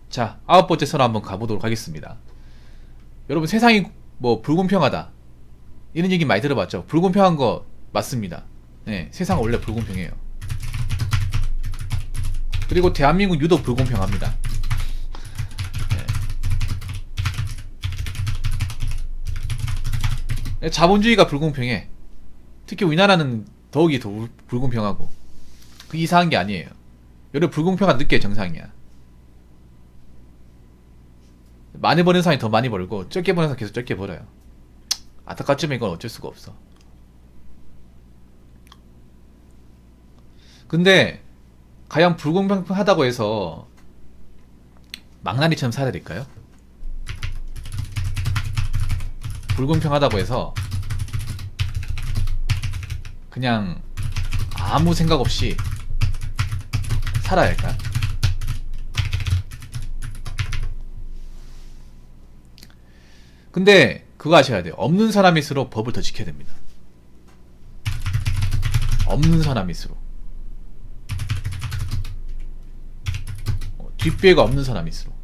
자, 9번째 선 한번 가보도록 하겠습니다. 여러분, 세상이 뭐 불공평하다 이런 얘기 많이 들어봤죠? 불공평한 거 맞습니다. 네, 세상은 원래 불공평해요. 그리고 대한민국 유독 불공평합니다. 네. 자본주의가 불공평해. 특히 우리나라는 더욱이 더 불공평하고. 그 이상한 게 아니에요. 여러분, 불공평한 느껴야 정상이야. 많이 버는 사람이 더 많이 벌고 적게 버는 사람이 계속 적게 벌어요. 안타깝지만 이건 어쩔 수가 없어. 근데 과연 불공평하다고 해서 망나니처럼 살아야 될까요? 불공평하다고 해서 그냥 아무 생각 없이 살아야 할까? 근데 그거 아셔야 돼요. 없는 사람일수록 법을 더 지켜야 됩니다. 없는 사람일수록. 뒷배가 없는 사람일수록.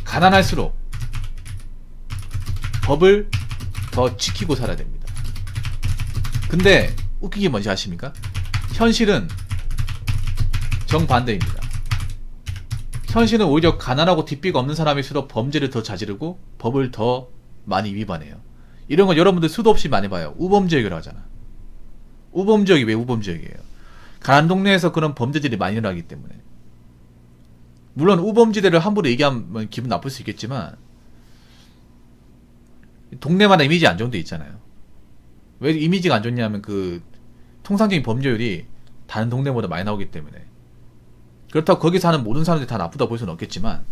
가난할수록 법을 더 지키고 살아야 됩니다. 근데 웃긴 게 뭔지 아십니까? 현실은 정반대입니다. 현실은 오히려 가난하고 뒷배가 없는 사람일수록 범죄를 더 저지르고 법을 더 많이 위반해요. 이런 건 여러분들 수도 없이 많이 봐요. 우범지역이라고 하잖아. 우범지역이 왜 우범지역이에요? 가난 동네에서 그런 범죄들이 많이 일어나기 때문에. 물론 우범지대를 함부로 얘기하면 기분 나쁠 수 있겠지만 동네마다 이미지 안정돼 있잖아요. 왜 이미지가 안 좋냐면 그 통상적인 범죄율이 다른 동네보다 많이 나오기 때문에. 그렇다고 거기 사는 모든 사람들이 다 나쁘다 볼 수는 없겠지만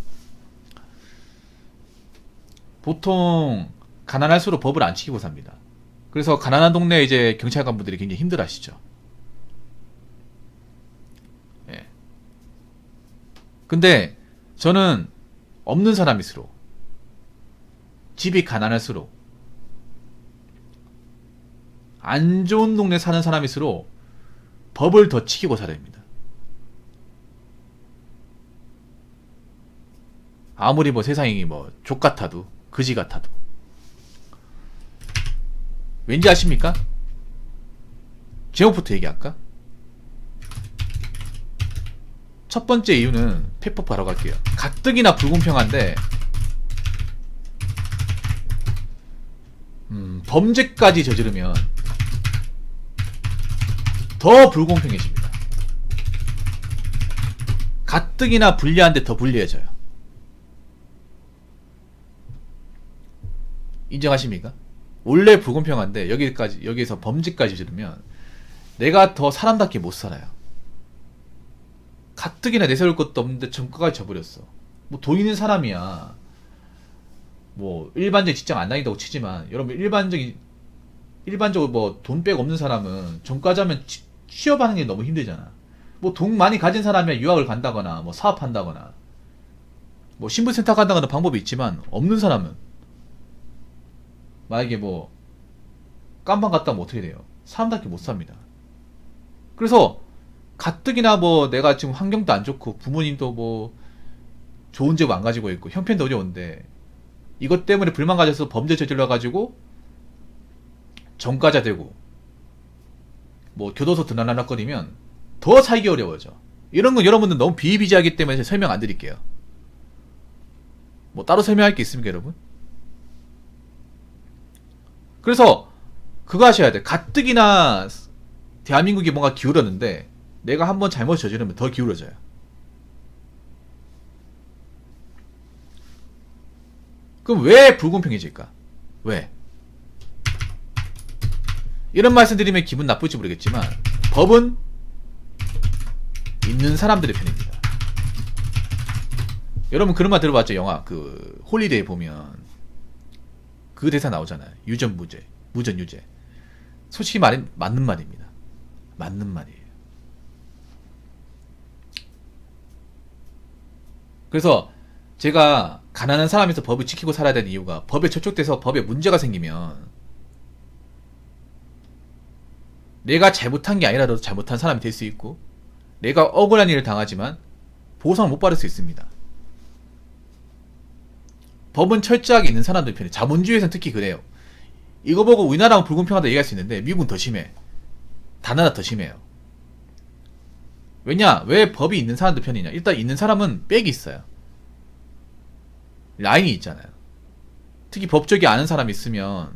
보통 가난할수록 법을 안 지키고 삽니다. 그래서 가난한 동네에 이제 경찰 간부들이 굉장히 힘들어하시죠. 예. 근데 저는 없는 사람일수록 집이 가난할수록 안 좋은 동네 사는 사람일수록 법을 더 지키고 살아야 합니다. 아무리 뭐 세상이 뭐 족같아도 그지 같아도. 왠지 아십니까? 제목부터 얘기할까? 첫 번째 이유는 팩폭 바로 갈게요. 가뜩이나 불공평한데 범죄까지 저지르면 더 불공평해집니다. 가뜩이나 불리한데 더 불리해져요. 인정하십니까? 원래 불공평한데 여기서 범죄까지 저지르면 내가 더 사람답게 못 살아요. 가뜩이나 내세울 것도 없는데 전과까지 져버렸어. 뭐 돈 있는 사람이야. 뭐 일반적인 직장 안 다닌다고 치지만 여러분 일반적으로 뭐 돈 빼고 없는 사람은 전과자면 취업하는 게 너무 힘들잖아. 뭐 돈 많이 가진 사람이야 유학을 간다거나 뭐 사업한다거나 뭐 신분센터 간다거나 방법이 있지만 없는 사람은 만약에 뭐 깜방 갔다 오면 어떻게 돼요? 사람답게 못 삽니다. 그래서 가뜩이나 뭐 내가 지금 환경도 안 좋고 부모님도 뭐 좋은 집 안 가지고 있고 형편도 어려운데 이것 때문에 불만 가져서 범죄 저질러 가지고 전과자 되고 뭐 교도소 드나나락거리면 더 살기 어려워져. 이런 건 여러분들 너무 비일비재하기 때문에 제가 설명 안 드릴게요. 뭐 따로 설명할 게 있습니까 여러분? 그래서 그거 하셔야 돼. 가뜩이나 대한민국이 뭔가 기울었는데 내가 한번 잘못 저지르면 더 기울어져요. 그럼 왜 불공평해질까? 왜? 이런 말씀 드리면 기분 나쁠지 모르겠지만 법은 있는 사람들의 편입니다. 여러분 그런 말 들어봤죠? 영화 그 홀리데이 보면 그 대사 나오잖아요. 유전 무죄, 무전 유죄. 솔직히 말해 맞는 말입니다. 맞는 말이에요. 그래서 제가 가난한 사람에서 법을 지키고 살아야 되는 이유가 법에 저촉돼서 법에 문제가 생기면 내가 잘못한 게 아니라도 잘못한 사람이 될 수 있고 내가 억울한 일을 당하지만 보상을 못 받을 수 있습니다. 법은 철저하게 있는 사람들 편이에요. 자본주의에서는 특히 그래요. 이거 보고 우리나라는 불공평하다 얘기할 수 있는데 미국은 더 심해. 다나라 더 심해요. 왜냐? 왜 법이 있는 사람들 편이냐? 일단 있는 사람은 백이 있어요. 라인이 있잖아요. 특히 법조계 아는 사람이 있으면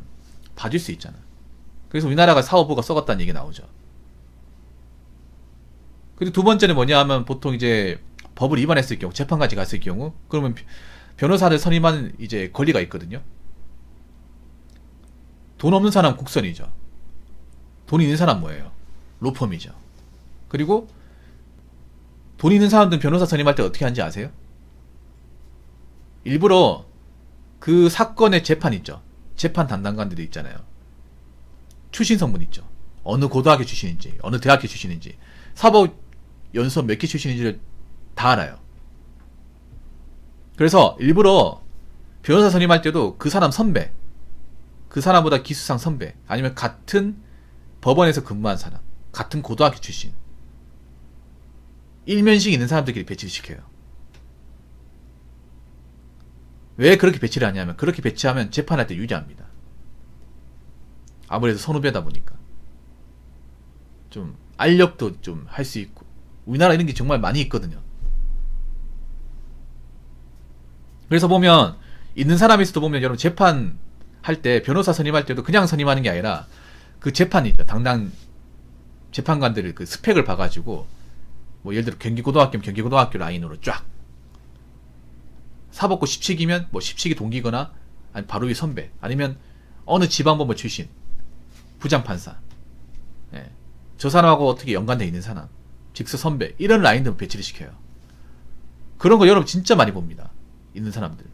봐줄 수 있잖아. 그래서 우리나라가 사법부가 썩었다는 얘기 나오죠. 그리고 두 번째는 뭐냐 하면 보통 이제 법을 위반했을 경우, 재판까지 갔을 경우, 그러면 변호사를 선임하는 이제 권리가 있거든요. 돈 없는 사람 국선이죠. 돈 있는 사람 뭐예요? 로펌이죠. 그리고 돈 있는 사람들은 변호사 선임할 때 어떻게 하는지 아세요? 일부러 그 사건의 재판 있죠. 재판 담당관들이 있잖아요. 출신 성분 있죠. 어느 고등학교 출신인지, 어느 대학교 출신인지, 사법 연수원 몇 개 출신인지를 다 알아요. 그래서 일부러 변호사 선임할 때도 그 사람 선배, 그 사람보다 기수상 선배, 아니면 같은 법원에서 근무한 사람, 같은 고등학교 출신, 일면식 있는 사람들끼리 배치를 시켜요. 왜 그렇게 배치를 하냐면 그렇게 배치하면 재판할 때 유리합니다. 아무래도 선후배다 보니까 좀 알력도 좀 할 수 있고, 우리나라 이런 게 정말 많이 있거든요. 그래서 보면 있는 사람에서도 보면 여러분 재판할 때 변호사 선임할 때도 그냥 선임하는 게 아니라 그 재판이 있죠. 당당 재판관들을 그 스펙을 봐가지고 뭐 예를 들어 경기고등학교면 경기고등학교 라인으로 쫙, 사법고 10칙이면 뭐 10칙이 동기거나 아니 바로 위 선배, 아니면 어느 지방법원 출신 부장판사, 예. 저 사람하고 어떻게 연관돼 있는 사람, 직서 선배, 이런 라인들 배치를 시켜요. 그런 거 여러분 진짜 많이 봅니다. 있는 사람들.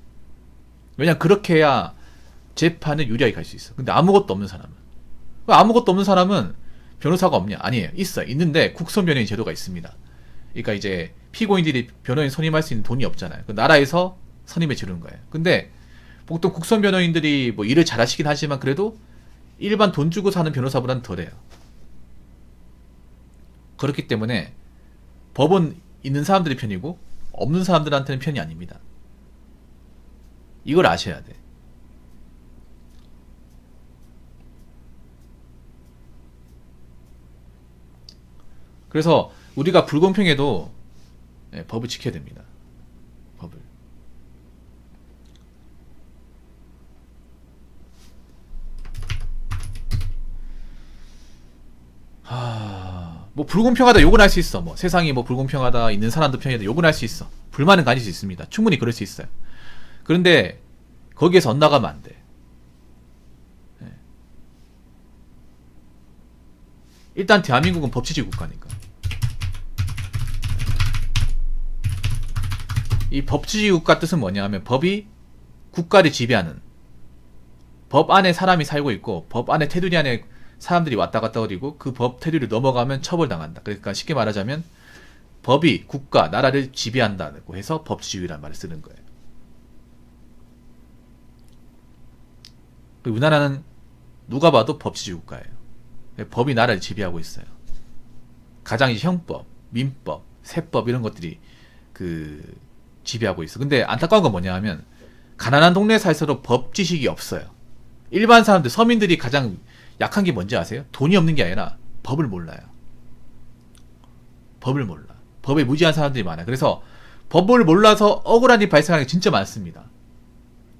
왜냐 그렇게 해야 재판을 유리하게 갈 수 있어. 근데 아무것도 없는 사람은, 아무것도 없는 사람은 변호사가 없냐? 아니에요. 있어요. 있는데 국선 변호인 제도가 있습니다. 그러니까 이제 피고인들이 변호인 선임할 수 있는 돈이 없잖아요. 그 나라에서 선임해 주는 거예요. 근데 보통 국선 변호인들이 뭐 일을 잘하시긴 하지만 그래도 일반 돈 주고 사는 변호사보다는 덜해요. 그렇기 때문에 법은 있는 사람들의 편이고 없는 사람들한테는 편이 아닙니다. 이걸 아셔야 돼. 그래서 우리가 불공평해도 법을 지켜야 됩니다. 법을. 뭐 불공평하다 욕은 할 수 있어. 뭐 세상이 뭐 불공평하다, 있는 사람도 편이다 욕은 할 수 있어. 불만은 가질 수 있습니다. 충분히 그럴 수 있어요. 그런데 거기에서 엇나가면 안 돼. 일단 대한민국은 법치주의 국가니까. 이 법치주의 국가 뜻은 뭐냐 하면 법이 국가를 지배하는, 법 안에 사람이 살고 있고 법 안에 테두리 안에 사람들이 왔다 갔다 거리고 그 법 테두리를 넘어가면 처벌당한다. 그러니까 쉽게 말하자면 법이 국가, 나라를 지배한다고 해서 법치주의라는 말을 쓰는 거예요. 우리나라는 누가 봐도 법치주의 국가예요. 법이 나라를 지배하고 있어요. 가장 이제 형법, 민법, 세법 이런 것들이 그 지배하고 있어. 근데 안타까운 건 뭐냐 하면 가난한 동네에 살서도 법 지식이 없어요. 일반 사람들, 서민들이 가장 약한 게 뭔지 아세요? 돈이 없는 게 아니라 법을 몰라요. 법을 몰라. 법에 무지한 사람들이 많아요. 그래서 법을 몰라서 억울한 일이 발생하는 게 진짜 많습니다.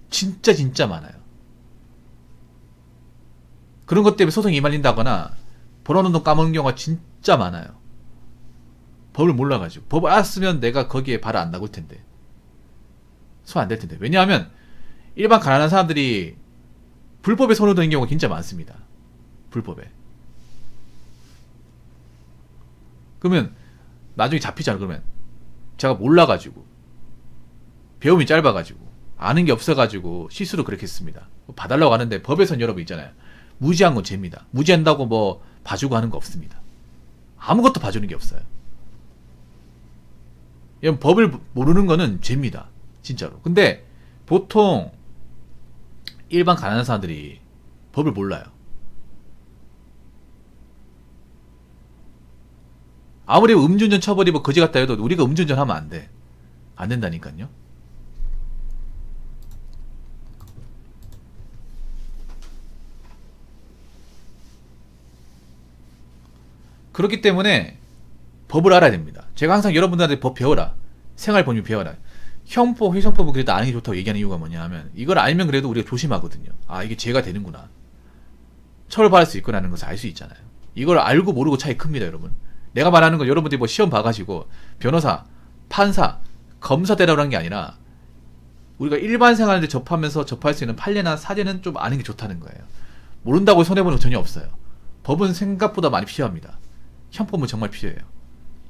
진짜 많아요. 그런 것 때문에 소송이 이말린다거나 벌어놓은 돈 까먹는 경우가 진짜 많아요. 법을 몰라가지고. 법을 알았으면 내가 거기에 발을 안 나올 텐데, 손 안 댈 텐데. 왜냐하면 일반 가난한 사람들이 불법에 손을 드는 경우가 진짜 많습니다. 불법에. 그러면 나중에 잡히잖아. 그러면 제가 몰라가지고, 배움이 짧아가지고, 아는 게 없어가지고 실수로 그렇게 했습니다. 봐달라고 하는데 법에선 여러분 있잖아요. 무지한 건 죄입니다. 무지한다고 뭐 봐주고 하는 거 없습니다. 아무것도 봐주는 게 없어요. 법을 모르는 거는 죄입니다. 진짜로. 근데 보통 일반 가난한 사람들이 법을 몰라요. 아무리 음주운전 처벌이 뭐 거지 같다 해도 우리가 음주운전 하면 안 돼. 안 된다니까요. 그렇기 때문에 법을 알아야 됩니다. 제가 항상 여러분들한테 법 배워라. 생활법률 배워라. 형법, 회생법은 그래도 아는 게 좋다고 얘기하는 이유가 뭐냐 하면 이걸 알면 그래도 우리가 조심하거든요. 아, 이게 죄가 되는구나. 처벌받을 수 있구나라는 것을 알 수 있잖아요. 이걸 알고 모르고 차이 큽니다, 여러분. 내가 말하는 건 여러분들이 뭐 시험 봐가지고 변호사, 판사, 검사 되라고 한 게 아니라 우리가 일반 생활에 접하면서 접할 수 있는 판례나 사례는 좀 아는 게 좋다는 거예요. 모른다고 손해보는 거 전혀 없어요. 법은 생각보다 많이 필요합니다. 형법은 정말 필요해요.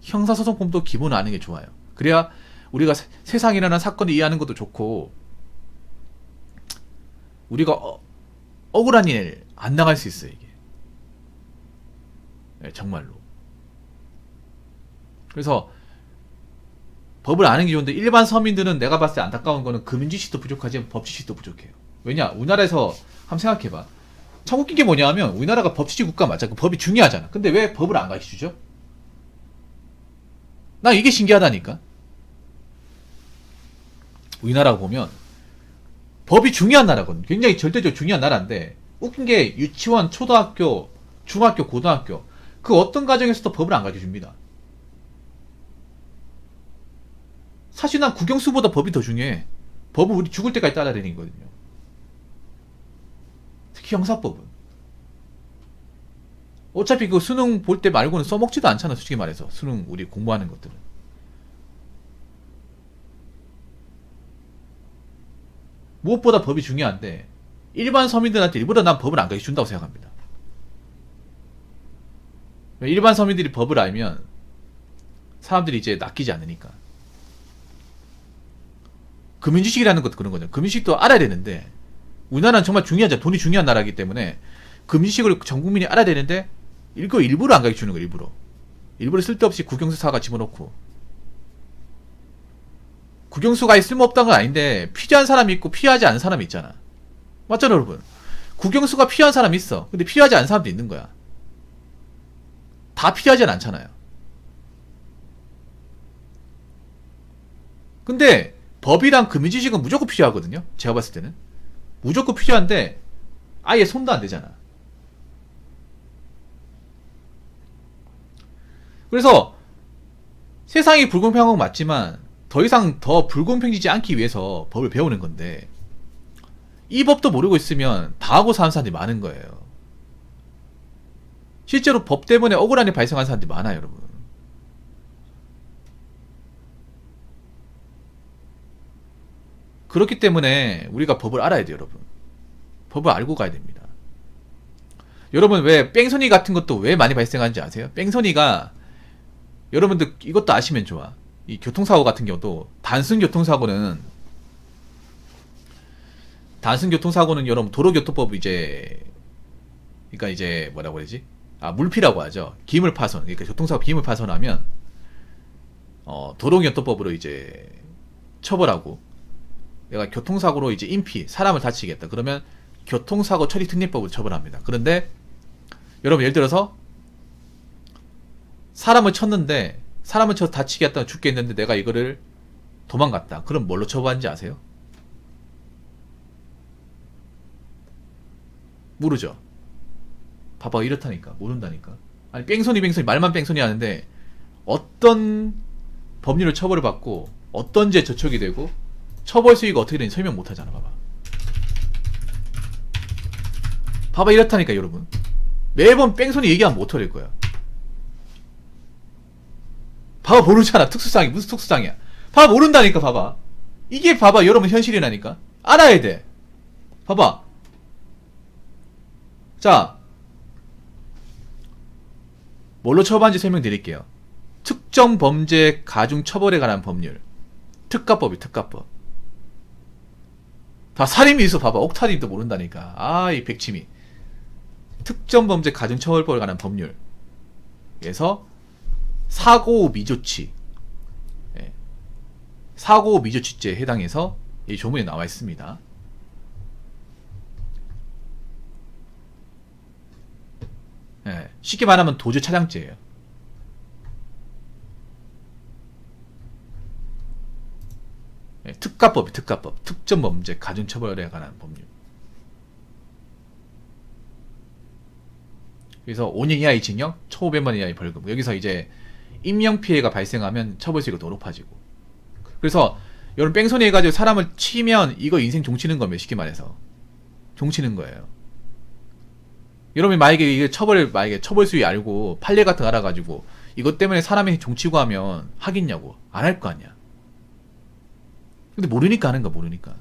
형사소송법도 기본은 아는 게 좋아요. 그래야 우리가 세상에 일어나는 사건을 이해하는 것도 좋고 우리가 억울한 일 안 당할 수 있어요. 이게 네, 정말로. 그래서 법을 아는 게 좋은데 일반 서민들은 내가 봤을 때 안타까운 거는 금융지식도 부족하지만 법지식도 부족해요. 왜냐? 우리나라에서 한번 생각해봐. 참 웃긴 게 뭐냐 하면 우리나라가 법치주의 국가 맞아. 그 법이 중요하잖아. 근데 왜 법을 안 가르쳐주죠? 나 이게 신기하다니까. 우리나라 보면 법이 중요한 나라거든. 굉장히 절대적으로 중요한 나라인데 웃긴 게 유치원, 초등학교, 중학교, 고등학교 그 어떤 과정에서도 법을 안 가르쳐줍니다. 사실 난 국영수보다 법이 더 중요해. 법은 우리 죽을 때까지 따라야 되는 거거든요. 특히 형사법은. 어차피 그 수능 볼 때 말고는 써먹지도 않잖아, 솔직히 말해서. 수능 우리 공부하는 것들은. 무엇보다 법이 중요한데 일반 서민들한테 일부러 난 법을 안 가르쳐준다고 생각합니다. 일반 서민들이 법을 알면 사람들이 이제 낚이지 않으니까. 금융지식이라는 것도 그런 거죠. 금융지식도 알아야 되는데 우리나라는 정말 중요하죠. 돈이 중요한 나라이기 때문에 금융지식을 전 국민이 알아야 되는데 이거 일부러 안 가르쳐주는 거예요. 일부러 쓸데없이 국영수사가 집어넣고 국영수가 쓸모없다는 건 아닌데 피하는 사람이 있고 피하지 않는 사람이 있잖아. 맞잖아 여러분. 국영수가 피한 사람이 있어. 근데 피하지 않는 사람도 있는 거야. 다 피하진 않잖아요. 근데 법이랑 금융지식은 무조건 필요하거든요. 제가 봤을 때는 무조건 필요한데 아예 손도 안 대잖아. 그래서 세상이 불공평한 건 맞지만 더 이상 더 불공평해지지 않기 위해서 법을 배우는 건데 이 법도 모르고 있으면 당하고 사는 사람들이 많은 거예요. 실제로 법 때문에 억울한 일 발생하는 사람들이 많아요, 여러분. 그렇기 때문에 우리가 법을 알아야 돼요, 여러분. 법을 알고 가야 됩니다. 여러분 왜 뺑소니 같은 것도 왜 많이 발생하는지 아세요? 뺑소니가 여러분들 이것도 아시면 좋아. 이 교통사고 같은 경우도 단순 교통사고는 여러분 도로교통법 그러니까 이제 뭐라고 해야지? 물피라고 하죠. 기물 파손. 그러니까 교통사고 기물 파손하면 도로교통법으로 이제 처벌하고 내가 교통사고로 이제 인피 사람을 다치게 했다. 그러면 교통사고 처리 특례법으로 처벌합니다. 그런데 여러분 예를 들어서 사람을 쳤는데 사람을 쳐서 다치게 했다가 죽게 했는데 내가 이거를 도망갔다. 그럼 뭘로 처벌하는지 아세요? 모르죠. 봐봐 이렇다니까. 모른다니까. 아니 뺑소니 말만 뺑소니 하는데 어떤 법률을 처벌을 받고 어떤 죄 저촉이 되고 처벌 수위가 어떻게 되는지 설명 못하잖아. 봐봐 이렇다니까 여러분. 매번 뺑소니 얘기하면 못 털릴 거야. 봐봐 모르잖아. 특수상이 무슨 특수상이야. 봐봐 모른다니까. 봐봐 이게 봐봐 여러분 현실이라니까. 알아야 돼. 봐봐. 자 뭘로 처벌하는지 설명드릴게요. 특정 범죄 가중 처벌에 관한 법률. 특가법이 특가법. 다 살인이 있어. 봐봐 옥타님도 모른다니까. 이 백치미. 특정 범죄 가중 처벌법에 관한 법률. 그래서 사고 미조치. 사고 미조치죄에 해당해서 이 조문에 나와 있습니다. 쉽게 말하면 도주 차량죄예요. 특가법이 특가법. 특정범죄 가중처벌에 관한 법률. 그래서 5년 이하의 징역, 1,500만 이하의 벌금. 여기서 이제 인명피해가 발생하면 처벌수위가 더 높아지고. 그래서 여러분 뺑소니 해가지고 사람을 치면 이거 인생 종치는 겁니다. 쉽게 말해서. 종치는 거예요. 여러분이 만약에 이게 만약에 처벌수위 알고 판례 같은 거 알아가지고 이것 때문에 사람이 종치고 하면 하겠냐고. 안 할 거 아니야. 근데 모르니까 하는 거야, 모르니까.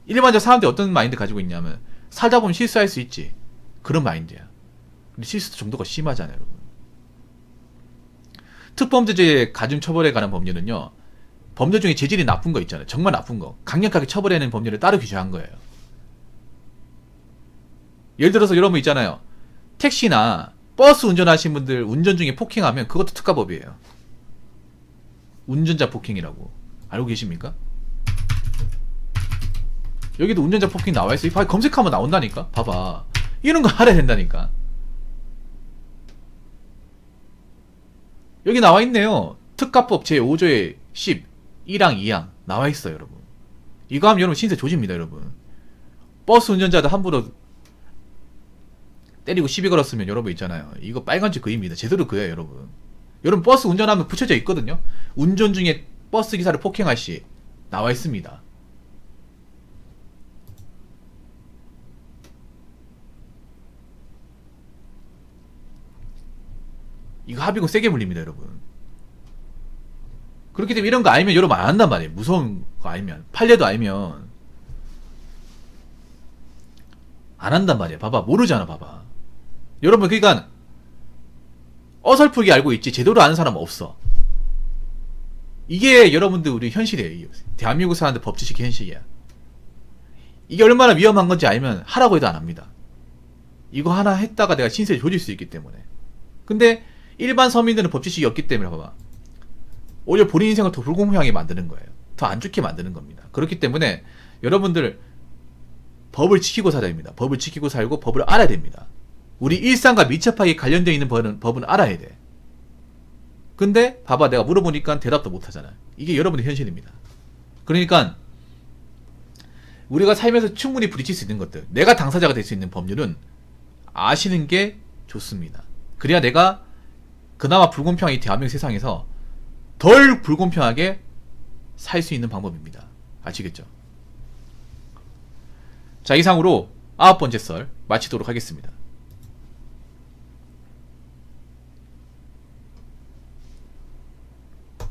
일반적 사람들이 어떤 마인드 가지고 있냐면 살다 보면 실수할 수 있지. 그런 마인드야. 근데 실수 정도가 심하잖아요, 여러분. 특범죄 가중처벌에 관한 법률은요, 법률 중에 재질이 나쁜 거 있잖아요. 정말 나쁜 거. 강력하게 처벌해내는 법률을 따로 규정한 거예요. 예를 들어서 여러분 있잖아요. 택시나 버스 운전하신 분들 운전 중에 폭행하면 그것도 특가법이에요. 운전자 폭행이라고. 알고 계십니까? 여기도 운전자 폭행 나와있어. 검색하면 나온다니까? 봐봐. 이런 거 알아야 된다니까. 여기 나와있네요. 특가법 제5조의 10, 1항, 2항 나와있어요, 여러분. 이거 하면 여러분 신세 조집니다, 여러분. 버스 운전자들 함부로 때리고 시비 걸었으면 여러분 있잖아요. 이거 빨간줄 그입니다. 제대로 그예요, 여러분. 여러분 버스 운전하면 붙여져 있거든요. 운전 중에 버스 기사를 폭행할 시 나와있습니다. 이거 합의금 세게 물립니다, 여러분. 그렇기 때문에 이런 거 알면 여러분 안 한단 말이에요. 무서운 거 알면. 판례도 알면 안 한단 말이에요. 봐봐. 모르잖아, 봐봐. 여러분, 그러니까 어설프게 알고 있지 제대로 아는 사람은 없어. 이게 여러분들 우리 현실이에요. 대한민국 사람들 법지식의 현실이야. 이게 얼마나 위험한 건지 알면 하라고 해도 안 합니다. 이거 하나 했다가 내가 신세를 조질 수 있기 때문에. 근데 일반 서민들은 법지식이 없기 때문에 봐봐. 오히려 본인 인생을 더 불공평하게 만드는 거예요. 더 안 좋게 만드는 겁니다. 그렇기 때문에 여러분들 법을 지키고 살아야 됩니다. 법을 지키고 살고 법을 알아야 됩니다. 우리 일상과 밀접하게 관련되어 있는 법은 알아야 돼. 근데 봐봐, 내가 물어보니까 대답도 못하잖아. 이게 여러분의 현실입니다. 그러니까 우리가 살면서 충분히 부딪힐 수 있는 것들, 내가 당사자가 될 수 있는 법률은 아시는 게 좋습니다. 그래야 내가 그나마 불공평하게 대한민국 세상에서 덜 불공평하게 살 수 있는 방법입니다. 아시겠죠? 자, 이상으로 9번째 썰 마치도록 하겠습니다.